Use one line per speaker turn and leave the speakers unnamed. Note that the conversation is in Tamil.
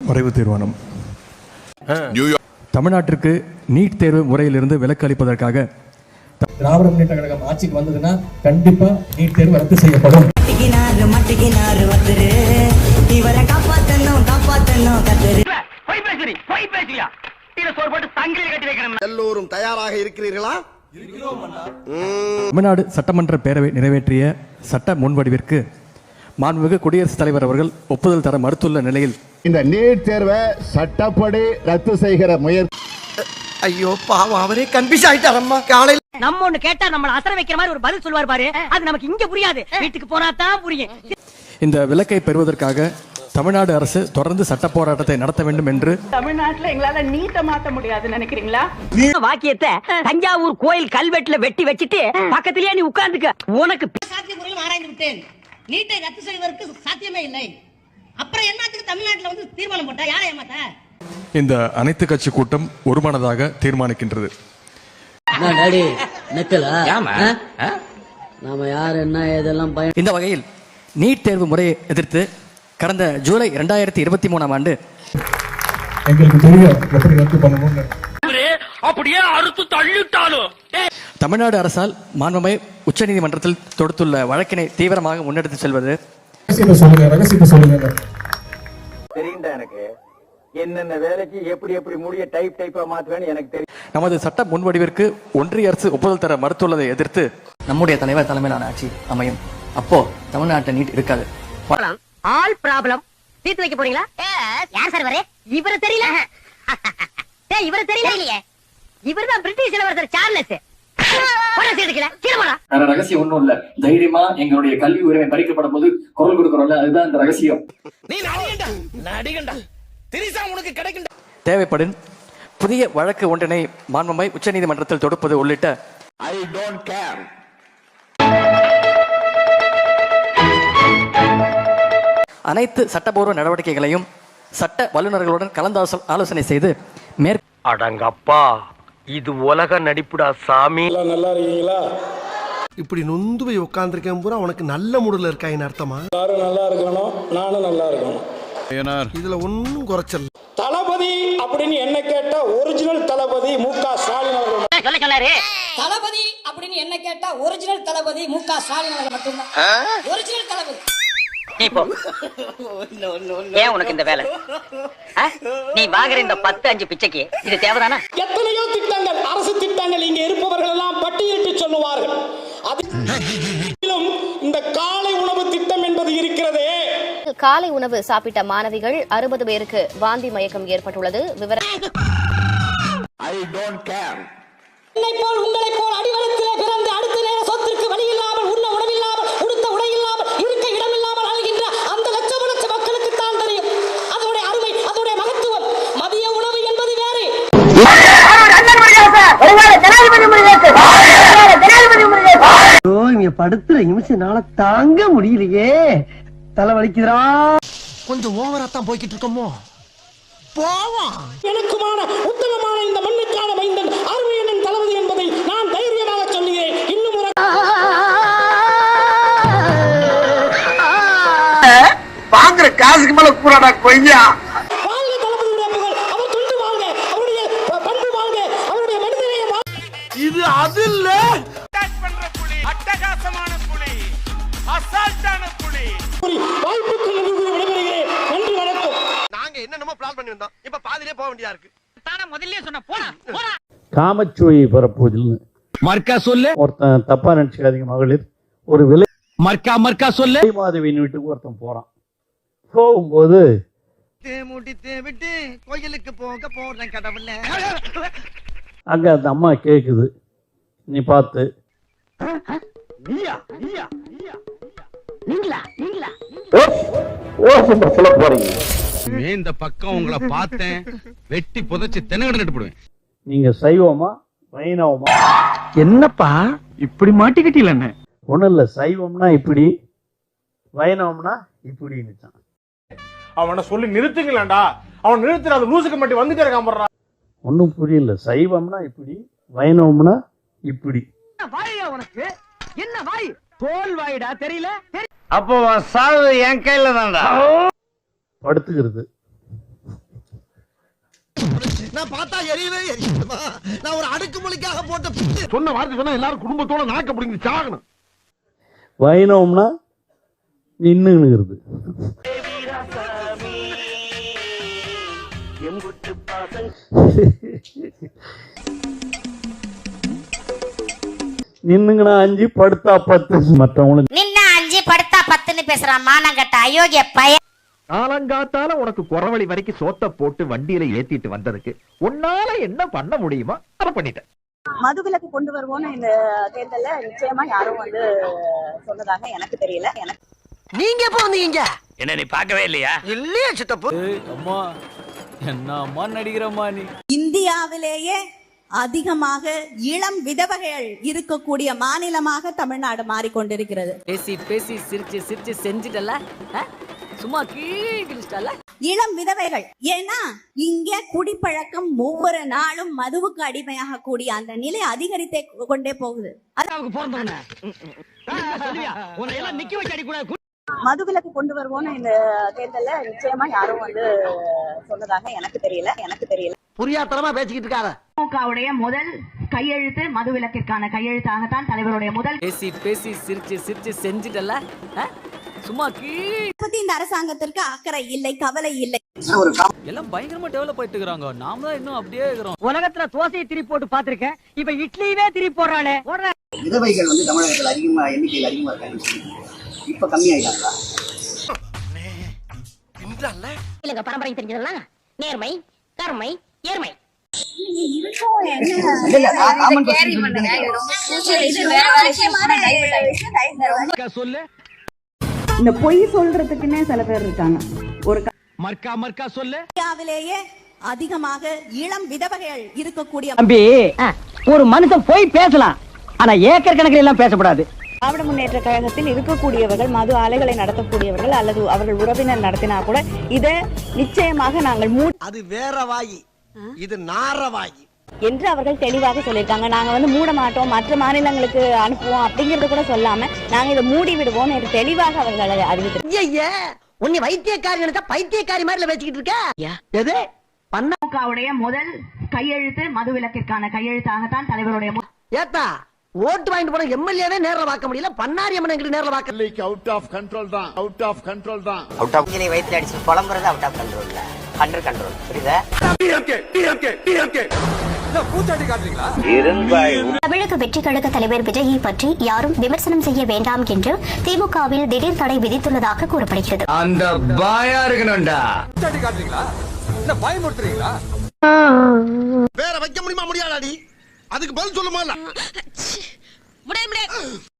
வரைவு தீர்மானம். தமிழ்நாட்டிற்கு நீட் தேர்வு முறையிலிருந்து விலக்கு அளிப்பதற்காக திராவிட முன்னேற்ற கழகம் ஆட்சிக்கு வந்ததுன்னா கண்டிப்பா நீட் தேர்வு ரத்து செய்யப்படும்.
எல்லோரும் தயாராக இருக்கிறீர்களா?
தமிழ்நாடு சட்டமன்ற பேரவை நிறைவேற்றிய சட்ட முன்வடிவிற்கு மாண்புமிகு குடியரசுத் தலைவர் அவர்கள் ஒப்புதல் தர மறுத்துள்ள நிலையில்
இந்த நீட் தேர்வை சட்டப்படி ரத்து செய்கிற முயற்சி.
ஐயோ பாவம், அவரே கன்ஃபியூஸ் ஆயிட்டாரம்மா. காலையில்
நம்ம ஒண்ணு கேட்டா நம்மள அசர வைக்கிற மாதிரி ஒரு பதில் சொல்வார் பாரு, அது நமக்கு இங்க புரியாது, வீட்டுக்கு போனா தான் புரியும்.
இந்த விலக்கை பெறுவதற்காக தமிழ்நாடு அரசு தொடர்ந்து சட்ட போராட்டத்தை நடத்த வேண்டும் என்று
தமிழ்நாட்டுல எங்களால நீட்ட மாத்த முடியாது நினைக்கிறீங்களா?
வாக்கியத்தை தஞ்சாவூர் கோயில் கல்வெட்டுல வெட்டி வச்சிட்டு பக்கத்திலேயே நீ உட்கார்ந்துக்க. உனக்கு
சாத்தியமுறையில் ஆராய்ந்து விட்டேன். நீட்டை ரத்து செய்வதற்கு சாத்தியமே இல்லை. அப்புறம் என்னத்துக்கு தமிழ்நாட்டுல வந்து தீர்மானம் போட்டா? யாரை ஏமாத்த?
இந்த அனைத்து கட்சி கூட்டம் ஒருமனதாக தீர்மானிக்கின்றது. இந்த வகையில் நீட் தேர்வு முறையை எதிர்த்து கடந்த ஜூலை 2023 ஆண்டு
எங்களுக்கு தெரியும் எப்படி ரத்து பண்ணணும்னு.
அப்படியே அறுத்து தள்ளிட்டாலும்
தமிழ்நாடு அரசால் மாண்புமிகு உச்சநீதிமன்றத்தில் தொடுத்துள்ள வழக்கினை தீவிரமாக முன்னெடுத்து செல்வது.
ரகசியத்தை சொல்லுங்க.
தெரியுண்டா எனக்கு என்னென்ன வேலைக்கு எப்படி எப்படி முடிய டைப்பா மாத்துவேன்னு எனக்கு தெரியும்.
நமது சட்ட முன்வடிவிற்கு ஒன்றிய அரசு ஒப்புதல் தர மறுத்துள்ளதை எதிர்த்து நம்முடைய தலைவர் தலைமையிலான ஆட்சி அமையும். அப்போ தமிழ்நாட்டை நீட் இருக்காது.
ஆல் ப்ராப்ளம் தீர்த்து வைக்க போறீங்களா? யார் சார் வரே? இவரை தெரியல. டேய் இவரை தெரியலையே. இவர்தான் பிரிட்டிஷ் இளவரசர் சார்லஸ்.
ரகசியம் ஒண்ணும் இல்ல. தைரியமா எங்களுடைய கல்வி உரிமை பறிக்கப்படும் போது குரல் கொடுக்கிறோம்ல, அதுதான் இந்த ரகசியம். தேவைப்படும் புதிய வழக்கு ஒன்றினை மாண்புமிகு உச்சநீதிமன்றத்தில் தொடுப்பது உள்ளிட்ட அனைத்து சட்டபூர்வ நடவடிக்கைகளையும் சட்ட வல்லுநர்களுடன் கலந்து ஆலோசனை செய்து
அடங்கப்பா, இது உலக நடிப்புடா சாமி.
நல்லா இருக்கீங்களா? இப்படி நொந்து போய் உட்கார்ந்துருக்கேன் பூரா உனக்கு நல்ல மூடுல இருக்காயின்னு அர்த்தமா? எல்லாரும் நல்லா இருக்கணும், நானும் நல்லா இருக்கணும். இதுல ஒன்னும் குறைச்சல். தளபதி அப்படின்னு என்ன கேட்டா ஒரிஜினல் தளபதி மு.க. ஸ்டாலின் அவர்கள்
சொன்னாரு.
தளபதி அப்படின்னு என்ன கேட்டா ஒரிஜினல் தளபதி மு.க. ஸ்டாலின் அவர்கள் மட்டும்தான் ஒரிஜினல் தளபதி.
ஏன் உனக்கு இந்த வேலை? நீ வாங்குற இந்த 10-5 பிச்சைக்கு இது தேவைதானா?
எத்தனையோ திட்டங்கள், அரசு திட்டங்கள் இங்க இருப்பவர்கள் எல்லாம் பட்டியலிட்டு சொல்லுவார்கள். அதிலும் இந்த காலை உணவு திட்டம் என்பது இருக்கிறதே.
காலை உணவு சாப்பிட்ட மாணவிகள் 60 பேருக்கு வாந்தி மயக்கம் ஏற்பட்டுள்ளது. விவரம்
என்னை போல் உங்களை போல் அடிவளத்திலே பிறந்து அடுத்த நேர சொத்திற்கு வழி இல்லாமல், உண்ண உணவில்லாமல், உடுத்த உடை இல்லாமல், இருக்க இடம் இல்லாமல் அழுகின்ற அந்த லட்சம் மக்களுக்கு தான் தெரியும் அதனுடைய அருமை, அதனுடைய மகத்துவம். மதிய உணவு என்பது வேறு.
இங்க படுத்துற நிமிஷம்னால தாங்க முடியலையே, தலை வலிக்குதுடா.
கொஞ்சம் ஓவரா தான் போய்கிட்டு இருக்கோமோ. போவோம். எனக்குமான உத்தமமான இந்த மண்ணுக்கான மைந்தன் அருமையண்ணன் தளபதி என்பதை நான் தைரியமாக சொல்லுகிறேன். இன்னும் ஒரு
வாங்குற காசுக்கு மேல கூறாடா கொய்யா.
வாழ்க தளபதியுடைய புகழ், அவர் தொண்டு வாழ்க, அவருடைய பண்பு வாழ்க, அவருடைய மனிதநேயம் வாழ்க. இது அது இல்ல.
அட்டகாசமான புலி, அசால்ட்டான புலி.
வாய்ப்புக்கு விடைபெறுகிறேன். நன்றி, வணக்கம். நாங்க என்னென்னமோ பிளான் பண்ணி வந்தோம், இப்ப பாதியிலே போக வேண்டியதா இருக்கு.
தான முதல்லயே சொன்ன போடா போடா.
காமச்சுவை பரப்புவதில்
மர்க்கா சொல்லு.
ஒருத்தன் தப்பா நினைச்சுக்காதீங்க மகளிர். ஒரு விலை
மர்க்கா சொல்லு.
மாதவியின் வீட்டுக்கு ஒருத்தன் போறான். போகும்போது
முடித்து விட்டு கோயிலுக்கு போக போறேன் கடவுளே.
அங்க அந்த அம்மா கேக்குது, நீ பார்த்து போறீங்க.
இந்த பக்கம் உங்களை பார்த்தேன், வெட்டி புதைச்சு தென்னகடை நட்டுப்படுவேன்.
நீங்க சைவமா வைணவமா?
என்னப்பா இப்படி மாட்டிக்கிட்டீங்களே?
ஒண்ணும் இல்ல, சைவம்னா இப்படி, வைணவம்னா இப்படின்னு.
அவனை சொல்லி நிறுத்துங்களேன்டா. அவன் நிறுத்துற அந்த லூசுக்கு மட்டும் வந்துட்டே இருக்கான்.
ஒன்னும் புரியல. சைவம்னா இப்படி, வைணவம்னா இப்படி.
வாயா உனக்கு என்ன வாய்? தோல் வாயிடா, தெரியல?
அப்போ சாவு என் கையில தான்டா.
படுத்துக்கிறது.
நான் பார்த்தா எரியவே எரியுமா? நான் ஒரு அடுக்குமொழிக்காக போட்ட
சொன்ன வார்த்தை சொன்னா எல்லாரும் குடும்பத்தோட நாக்க பிடிங்கி சாகணும்.
வைணவம்னா நின்னுங்கிறது. நின்னுங்கனா 5 படுத்தா 10 மற்றவங்களுக்கு
நின்ன 5 படுத்தா 10ன்னு பேசுறான் மானங்கட்ட அயோக்கிய பையன்.
காலங்காத்தால உனக்கு குறவழி வரைக்கும் சோத்த போட்டு வண்டியில ஏத்திட்டு வந்ததுக்கு உன்னால என்ன பண்ண முடியுமோ அதை பண்ணிட்டேன்.
மதுவிலக்கு கொண்டு வருவோம்னு இந்த தேர்தல்ல நிச்சயமா யாரும் சொன்னதாக எனக்கு தெரியல. எனக்கு
நீங்க எப்ப வந்தீங்க?
என்ன நீ பார்க்கவே இல்லையா?
இல்லையா சித்தப்பு?
அம்மா என்ன அம்மா நடிக்கிறம்மா நீ.
இந்தியாவிலேயே அதிகமாக இளம் விதவைகள் இருக்கக்கூடிய மாநிலமாக தமிழ்நாடு மாறிக்கொண்டிருக்கிறது.
பேசி பேசி சிரிச்சு சிரிச்சு செஞ்சிட்டல சும்மா கீழிட்டல.
இளம் விதவைகள் ஏன்னா இங்க குடிப்பழக்கம் ஒவ்வொரு நாளும் மதுவுக்கு அடிமையாக கூடிய அந்த நிலை அதிகரித்தே கொண்டே போகுது. மதுவிலக்கு கொண்டு வருவோம்னு இந்த தேர்தல்ல நிச்சயமா யாரும் சொன்னதாக எனக்கு தெரியல.
புரியாத்தனமா பேசிக்கிட்டு இருக்காரு.
திமுகவுடைய முதல் கையெழுத்து மதுவிலக்கிற்கான கையெழுத்தாகத்தான் தலைவருடைய முதல்.
பேசி பேசி சிரிச்சு சிரிச்சு செஞ்சிட்டல சும்மா
பத்தி இந்த அரசாங்கத்திற்கு அக்கறை இல்லை, கவலை இல்லை.
எல்லாம் பயங்கரமா டெவலப் ஆயிட்டு இருக்காங்க. நாம தான் இன்னும் அப்படியே இருக்கிறோம்.
உலகத்துல தோசையை திருப்பி போட்டு பாத்திருக்கேன், இப்ப இட்லியவே திருப்பி போடுறானே.
விதவைகள் தமிழகத்தில் அதிகமா எண்ணிக்கையில் அதிகமா இருக்காங்க. இப்ப கம்மியாயிட்டாங்களா?
இல்லங்க பரம்பரை தெரிஞ்சதெல்லாம் நேர்மை கருமை ஏர்மை.
சொல்லு.
இந்த பொய் சொல்றதுக்குன்னே சில பேர் இருக்காங்க. ஒரு
மர்க்கா சொல்லு.
இந்தியாவிலேயே அதிகமாக இளம் விதவைகள் இருக்கக்கூடிய
தம்பி, ஒரு மனுஷன் போய் பேசலாம், ஆனா ஏக்கர் கணக்கில் எல்லாம் பேசக்கூடாது.
திராவிட முன்னேற்ற கழகத்தில் இருக்கக்கூடியவர்கள் மது ஆலைகளை நடத்தக்கூடியவர்கள் அல்லது அவர்கள் உறவினர் நடத்தினா கூட இதை நிச்சயமாக நாங்கள்
அது வேற வாயி, இது நார வாயி
என்று அவர்கள் தெளிவாக சொல்லியிருக்காங்க. நாங்க மூட மாட்டோம், மற்ற மாநிலங்களுக்கு அனுப்புவோம் அப்படிங்கறது கூட சொல்லாம நாங்க இதை மூடி விடுவோம் என்று தெளிவாக அவர்கள் அறிவித்து.
உன்னை வைத்தியக்காரி நினைச்சா பைத்தியக்காரி மாதிரி வச்சுக்கிட்டு இருக்க. எது
திமுகவுடைய முதல் கையெழுத்து மதுவிலக்கிற்கான கையெழுத்தாகத்தான் தலைவருடைய
ஏத்தா ஓட்டு வாங்கிட்டு போன எம்எல்ஏவே நேர்ல பார்க்க முடியல, பண்ணாரி அம்மன் எங்களுக்கு நேர்ல பார்க்க.
அவுட் ஆஃப் கண்ட்ரோல் தான், அவுட் ஆஃப் கண்ட்ரோல் தான்.
வயிற்றுல அடிச்சு புலம்புறது அவுட் ஆஃப் கண்ட்ரோல் இல்ல, அண்டர் கண்ட்ரோல். புரியுதா?
தமிழக வெற்றி கழக தலைவர் விஜயை பற்றி யாரும் விமர்சனம் செய்ய வேண்டாம் என்று திமுகவில் திடீர் தடை விதித்துள்ளதாக கூறப்படுகிறது.
அந்த பாயா இருக்கணும்டா. பயமுறுத்துறீங்களா?
வேற வைக்க முடியுமா? முடியாதாடி? அதுக்கு பதில் சொல்லுமா?